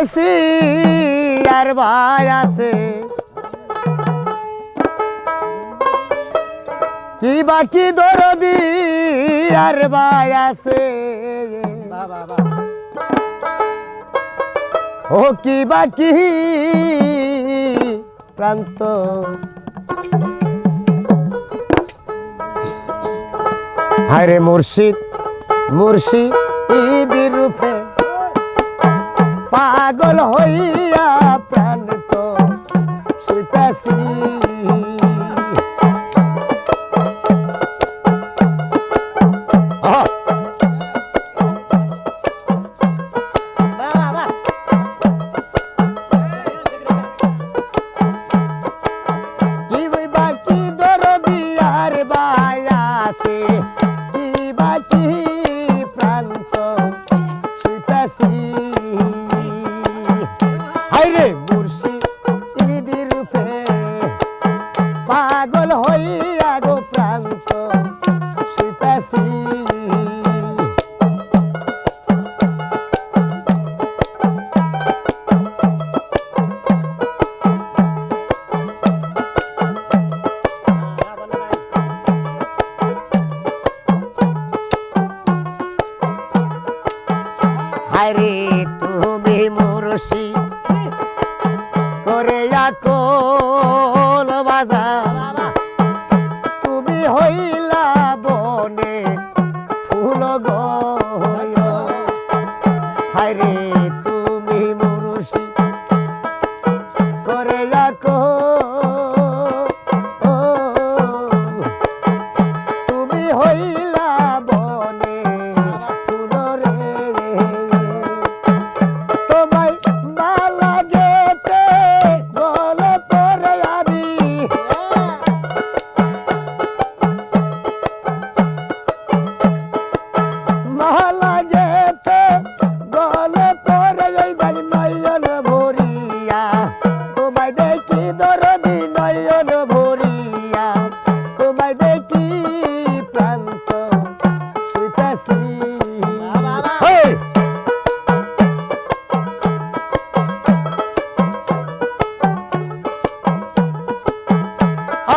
পেছি আর ভাই আছে কি বাকি দরদি আর ভাই আছে ও কি বাকি প্রান্ত হায়রে মুর্শিদ মুর্শিদের রূপে পাগল হইয়া প্রাণ তো শুইতাছি পাগল হইয়া গো প্রান্ত শুইতাছি হায়রে তুমি মুর্শিদ করে আকল বাজার তুমি হইলা বনে ফুল গো হায়রে তুমি মুর্শিদ করে তুমি হইলা বনে ফুল রে তোমায় মালা যেতে গলে পরে আমি মালা যেতে গলে পরে নয়ন ভরিয়া তোমায় দেখি দরদি নয়ন ভরিয়া তোমায় দেখি প্রান্ত শুইতাছি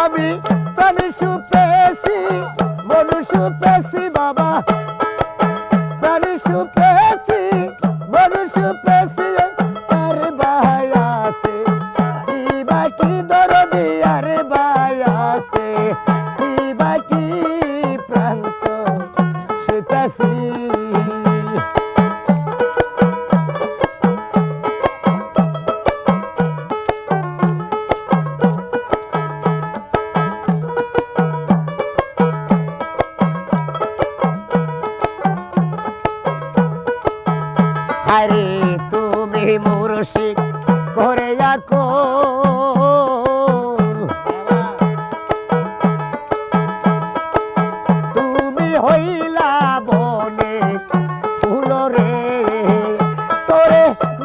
আমি প্রাণী সুপেছি মনুষ্য পেছি বাবা প্রাণী সুপেছি মনুষ্য পেছি আরে ভাই আছে কি বাকি দরদি আরে ভাই আছে কি বাকি প্রান্ত শুইতাছি আরে তুমি মুর্শিদ করে আকল তুমি হইলা বনে ফুল রে তোরে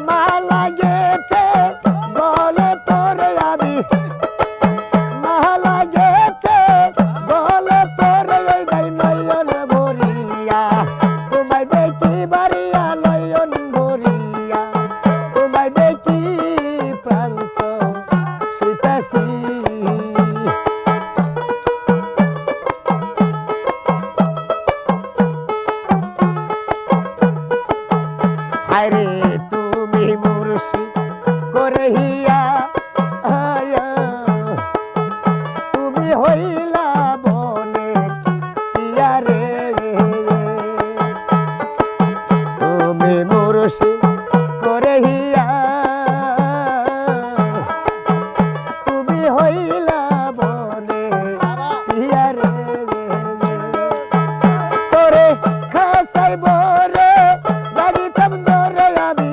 মালা গেতে গলে তোরে আমি মালা গেতে গলে তোরে নয়ন ভরিয়া তোমায় দেখি বাড়িয়া নয়ন ভরিয়া তোমায় দেখি প্রান্ত শুইতাছি আরে তুমি মুর্শিদ করে হিয়া তুমি হইলা বনে পিয়া রে তুমি মুর্শিদ করে হিয়া তুমি হইলা বনে পিয়া রে তোরে খাসাইব রে লাগিতাম ধরে আমি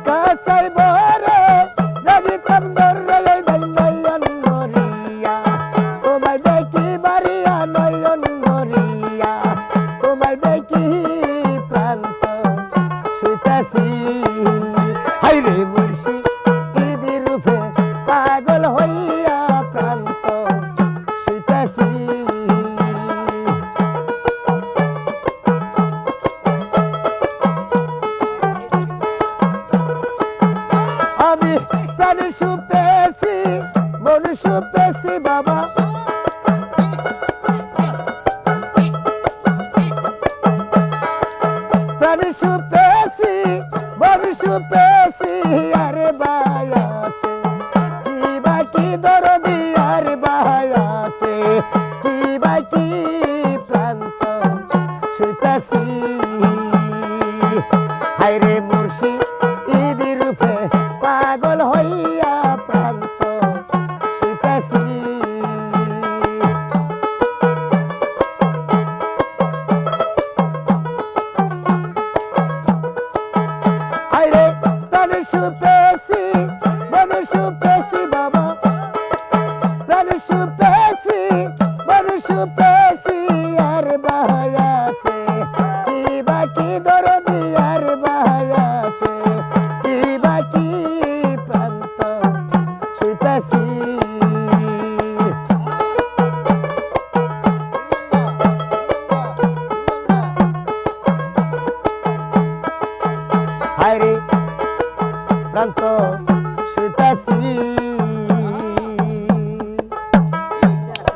খাসাইব রে লাগিতাম ধরে নয়ন ভরিয়া তোমায় দেখি বাড়িয়া নয়ন ভরিয়া তোমায় দেখি প্রান্ত শুইতাছি হায়রে মুর্শিদের রূপে পাগল হইয়া প্রান্ত শুইতাছি প্রাণী সুপেছি মন সুপেছি বাবা প্রাণী সুপেছি মন সুপেছি আরে বায়াসে কি বাকি দরদি আর বায়াসে কি বাকি প্রান্ত সুপেছি হায়রে মুর্শি ইদি রূপে পাগল হইয়া প্রান্ত সুপেছি হায়রে প্রাণী সুপেছি মন সুপেছি বাবা প্রাণী সুপেছি মন সুপেছি আর বায়াসে কি বাকি দরদি আর বায়াসে কি বাকি প্রান্ত সুপেছি হায়রে প্রান্ত সুপেছি